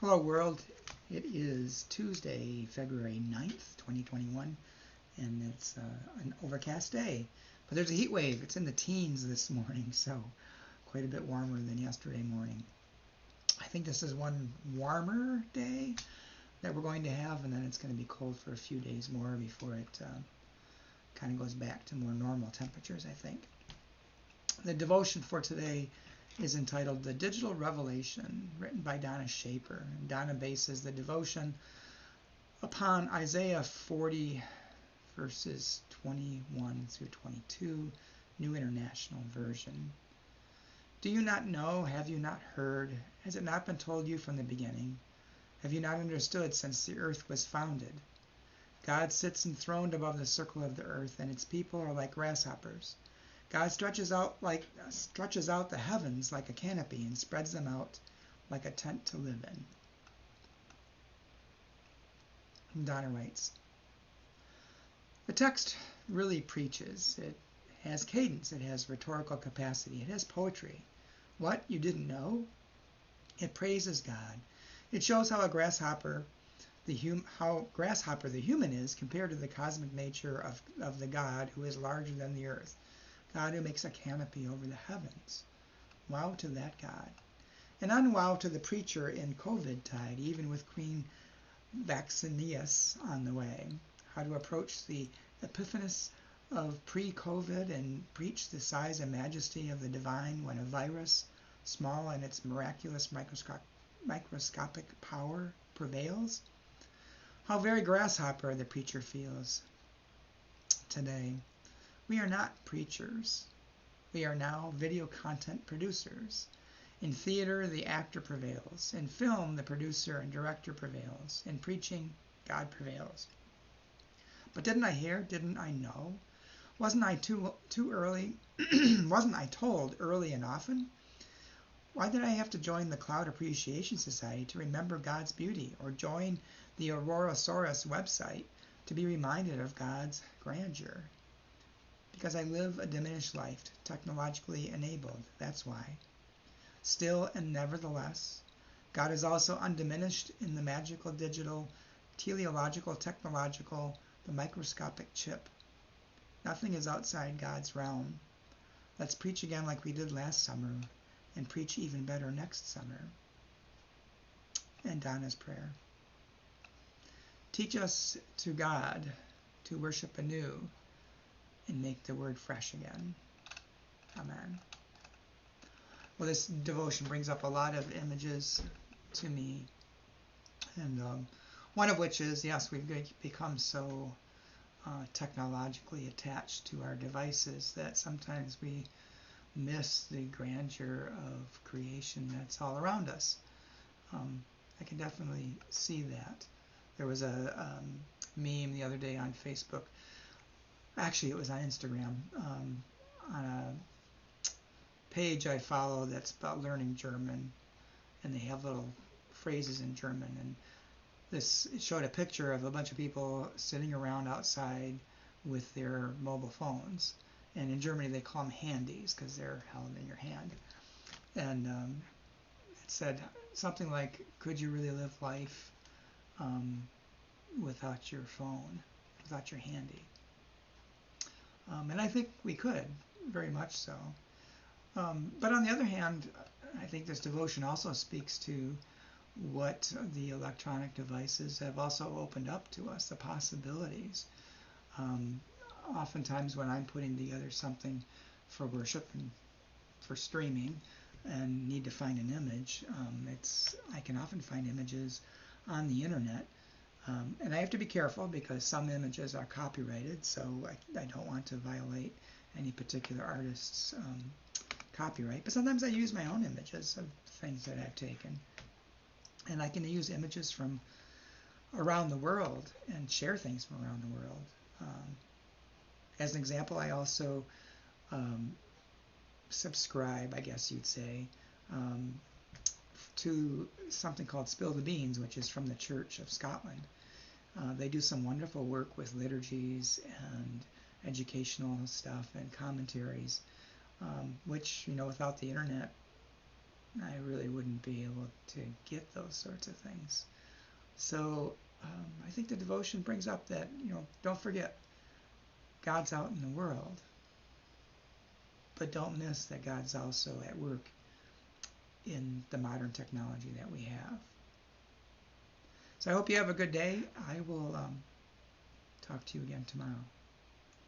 Hello world, it is Tuesday, February 9th, 2021, and it's an overcast day. But there's a heat wave. It's in the teens this morning, so quite a bit warmer than yesterday morning. I think this is one warmer day that we're going to have, and then it's going to be cold for a few days more before it kind of goes back to more normal temperatures, I think. The devotion for today is entitled The Digital Revelation, written by Donna Shaper. And Donna bases the devotion upon Isaiah 40, verses 21 through 22, New International Version. Do you not know? Have you not heard? Has it not been told you from the beginning? Have you not understood since the earth was founded? God sits enthroned above the circle of the earth, and its people are like grasshoppers. God stretches out the heavens like a canopy and spreads them out like a tent to live in. And Donna writes, the text really preaches. It has cadence. It has rhetorical capacity. It has poetry. What? You didn't know? It praises God. It shows how Grasshopper the human is compared to the cosmic nature of the God who is larger than the earth. God who makes a canopy over the heavens. Wow to that God. And unwow to the preacher in COVID tide, even with Queen Vaccinius on the way. How to approach the epiphanis of pre-COVID and preach the size and majesty of the divine when a virus, small in its miraculous microscopic power, prevails. How very grasshopper the preacher feels today. We are not preachers. We are now video content producers. In theater, the actor prevails. In film, the producer and director prevails. In preaching, God prevails. But didn't I hear? Didn't I know? Wasn't I too early? Wasn't I told early and often? Why did I have to join the Cloud Appreciation Society to remember God's beauty, or join the Aurorasaurus website to be reminded of God's grandeur? Because I live a diminished life, technologically enabled, that's why. Still and nevertheless, God is also undiminished in the magical, digital, teleological, technological, the microscopic chip. Nothing is outside God's realm. Let's preach again like we did last summer, and preach even better next summer. And Donna's prayer. Teach us to God to worship anew, and make the word fresh again. Amen. Well, this devotion brings up a lot of images to me, and one of which is, yes, we've become so technologically attached to our devices that sometimes we miss the grandeur of creation that's all around us. I can definitely see that. There was a meme the other day on Facebook. Actually, it was on Instagram, on a page I follow that's about learning German, and they have little phrases in German, and it showed a picture of a bunch of people sitting around outside with their mobile phones, and in Germany they call them handies because they're held in your hand, and it said something like, could you really live life without your phone, without your handy? And I think we could, very much so. But on the other hand, I think this devotion also speaks to what the electronic devices have also opened up to us, the possibilities. Oftentimes when I'm putting together something for worship and for streaming and need to find an image, I can often find images on the internet. And I have to be careful because some images are copyrighted, so I don't want to violate any particular artist's copyright. But sometimes I use my own images of things that I've taken. And I can use images from around the world and share things from around the world. As an example, I also subscribe, I guess you'd say, to something called Spill the Beans, which is from the Church of Scotland. They do some wonderful work with liturgies and educational stuff and commentaries, which, without the internet, I really wouldn't be able to get those sorts of things. So I think the devotion brings up that, don't forget, God's out in the world, but don't miss that God's also at work in the modern technology that we have. So I hope you have a good day. I will talk to you again tomorrow.